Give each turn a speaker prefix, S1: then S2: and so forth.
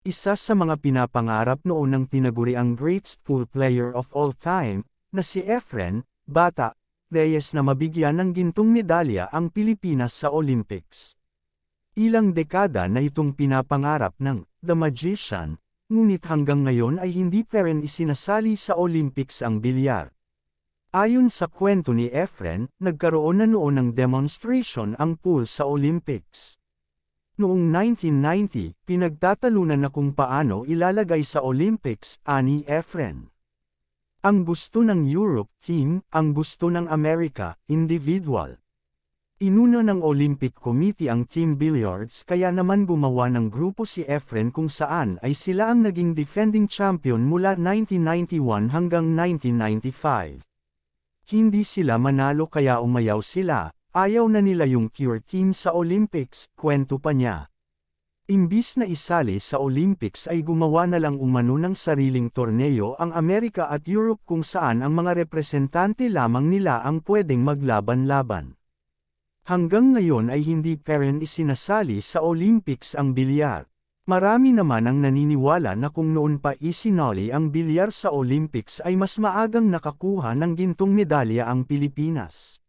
S1: Isa sa mga pinapangarap noon ng tinaguriang greatest pool player of all time, na si Efren, Bata, Reyes na mabigyan ng gintong medalya ang Pilipinas sa Olympics. Ilang dekada na itong pinapangarap ng The Magician, ngunit hanggang ngayon ay hindi pa rin isinasali sa Olympics ang bilyar. Ayon sa kwento ni Efren, nagkaroon na noon ng demonstration ang pool sa Olympics. Noong 1990, pinagtatalunan na kung paano ilalagay sa Olympics, ani Efren. Ang gusto ng Europe, team, ang gusto ng Amerika, individual. Inuna ng Olympic Committee ang Team Billiards kaya naman gumawa ng grupo si Efren kung saan ay sila ang naging defending champion mula 1991 hanggang 1995. Hindi sila manalo kaya umayaw sila, ayaw na nila yung Cure Team sa Olympics, kwento pa niya. Imbis na isali sa Olympics ay gumawa na lang umano ng sariling torneo ang Amerika at Europe kung saan ang mga representante lamang nila ang pwedeng maglaban-laban. Hanggang ngayon ay hindi pa rin isinasali sa Olympics ang bilyar. Marami naman ang naniniwala na kung noon pa isinali ang bilyar sa Olympics ay mas maagang nakakuha ng gintong medalya ang Pilipinas.